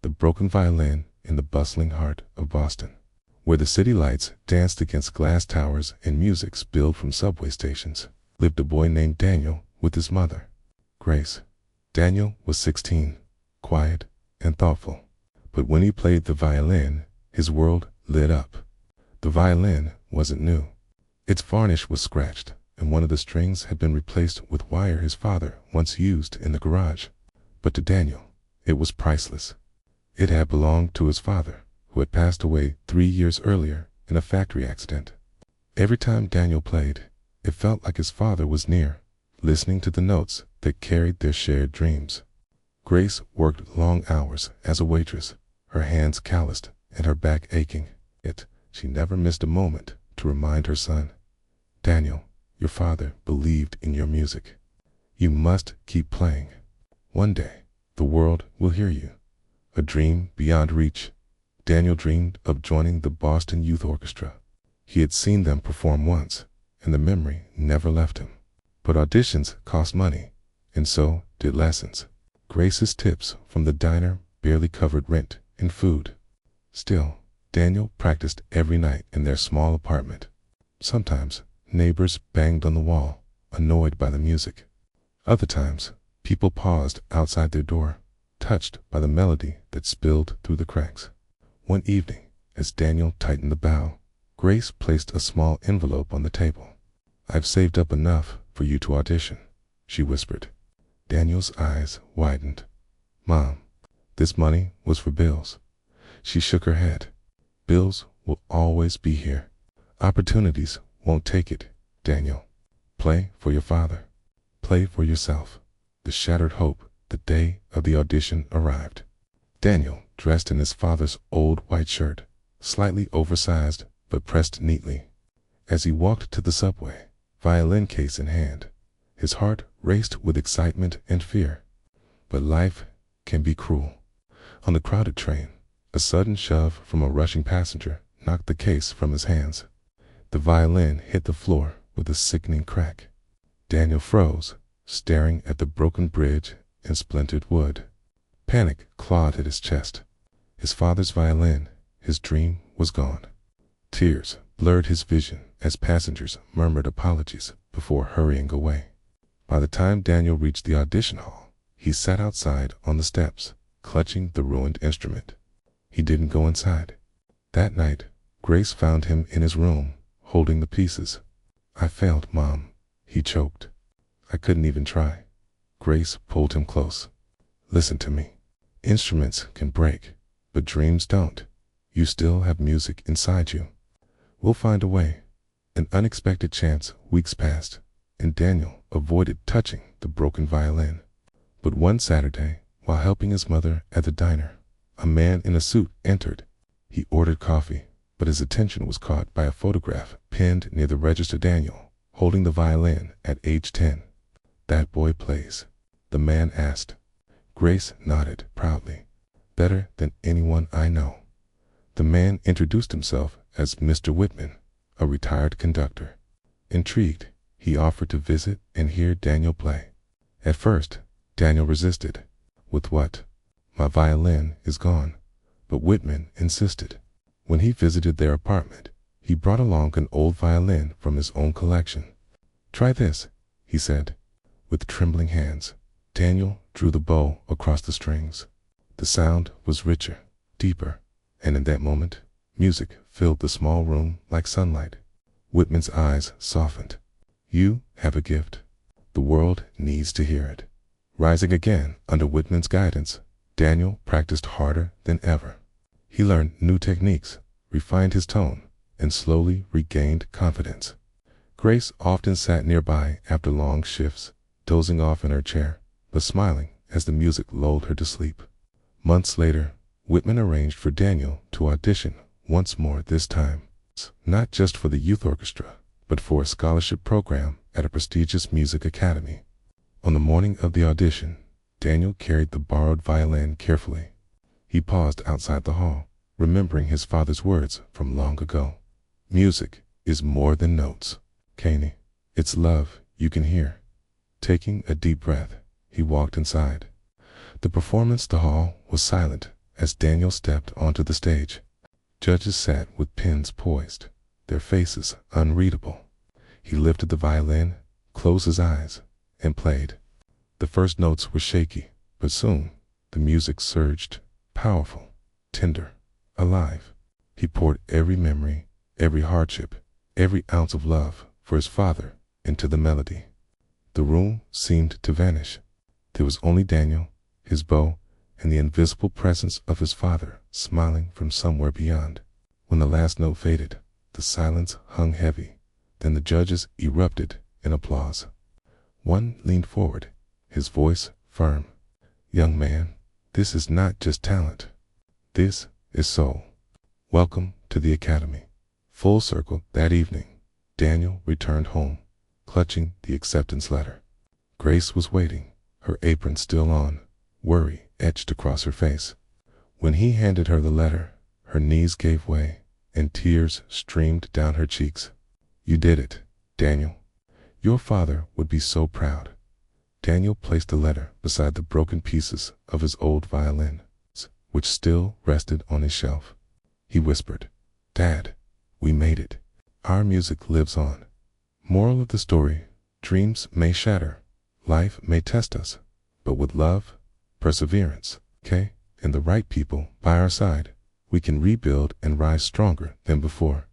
the broken violin in the bustling heart of Boston, where the city lights danced against glass towers and music spilled from subway stations, lived a boy named Daniel with his mother, Grace. Daniel was 16, quiet and thoughtful, but when he played the violin, his world lit up. The violin wasn't new. Its varnish was scratched, and one of the strings had been replaced with wire his father once used in the garage. But to Daniel, it was priceless. It had belonged to his father, who had passed away 3 years earlier in a factory accident. Every time Daniel played, it felt like his father was near, listening to the notes that carried their shared dreams. Grace worked long hours as a waitress, her hands calloused and her back aching. Yet she never missed a moment to remind her son, "Daniel, your father believed in your music. You must keep playing. One day, the world will hear you." A dream beyond reach, Daniel dreamed of joining the Boston Youth Orchestra. He had seen them perform once, and the memory never left him. But auditions cost money, and so did lessons. Grace's tips from the diner barely covered rent and food. Still, Daniel practiced every night in their small apartment. Sometimes, neighbors banged on the wall, annoyed by the music. Other times, people paused outside their door, touched by the melody that spilled through the cracks. One evening, as Daniel tightened the bow, Grace placed a small envelope on the table. "I've saved up enough for you to audition," she whispered. Daniel's eyes widened. "Mom, this money was for bills." She shook her head. "Bills will always be here. Opportunities won't take it, Daniel. Play for your father. Play for yourself." The shattered hope the day of the audition arrived. Daniel, dressed in his father's old white shirt, slightly oversized but pressed neatly. As he walked to the subway, violin case in hand, his heart raced with excitement and fear. But life can be cruel. On the crowded train, a sudden shove from a rushing passenger knocked the case from his hands. The violin hit the floor with a sickening crack. Daniel froze, staring at the broken bridge and splintered wood. Panic clawed at his chest. His father's violin, his dream, was gone. Tears blurred his vision as passengers murmured apologies before hurrying away. By the time Daniel reached the audition hall, he sat outside on the steps, clutching the ruined instrument. He didn't go inside. That night, Grace found him in his room, holding the pieces. "I failed, Mom," he choked. "I couldn't even try." Grace pulled him close. "Listen to me. Instruments can break, but dreams don't. You still have music inside you. We'll find a way." An unexpected chance weeks passed, and Daniel avoided touching the broken violin. But one Saturday, while helping his mother at the diner, a man in a suit entered. He ordered coffee, but his attention was caught by a photograph pinned near the register. Daniel, holding the violin at age 10. "That boy plays?" the man asked. Grace nodded proudly. "Better than anyone I know." The man introduced himself as Mr. Whitman, a retired conductor. Intrigued, he offered to visit and hear Daniel play. At first, Daniel resisted. "With what? My violin is gone." But Whitman insisted. When he visited their apartment, he brought along an old violin from his own collection. "Try this," he said. With trembling hands, Daniel drew the bow across the strings. The sound was richer, deeper, and in that moment, music filled the small room like sunlight. Whitman's eyes softened. "You have a gift. The world needs to hear it." Rising again under Whitman's guidance, Daniel practiced harder than ever. He learned new techniques, refined his tone, and slowly regained confidence. Grace often sat nearby after long shifts, dozing off in her chair, but smiling as the music lulled her to sleep. Months later, Whitman arranged for Daniel to audition once more, this time not just for the youth orchestra, but for a scholarship program at a prestigious music academy. On the morning of the audition, Daniel carried the borrowed violin carefully. He paused outside the hall, remembering his father's words from long ago. "Music is more than notes, Caney. It's love you can hear." Taking a deep breath, he walked inside. The performance the hall was silent as Daniel stepped onto the stage. Judges sat with pens poised, their faces unreadable. He lifted the violin, closed his eyes, and played. The first notes were shaky, but soon the music surged, powerful, tender, alive. He poured every memory, every hardship, every ounce of love for his father into the melody. The room seemed to vanish. There was only Daniel, his bow, and the invisible presence of his father smiling from somewhere beyond. When the last note faded, the silence hung heavy. Then the judges erupted in applause. One leaned forward, his voice firm. "Young man, this is not just talent. This is soul. Welcome to the Academy." Full circle that evening, Daniel returned home, clutching the acceptance letter. Grace was waiting, her apron still on, worry etched across her face. When he handed her the letter, her knees gave way, and tears streamed down her cheeks. "You did it, Daniel. Your father would be so proud." Daniel placed the letter beside the broken pieces of his old violin, which still rested on his shelf. He whispered, "Dad, we made it. Our music lives on." Moral of the story: dreams may shatter, life may test us, but with love, perseverance, and the right people by our side, we can rebuild and rise stronger than before.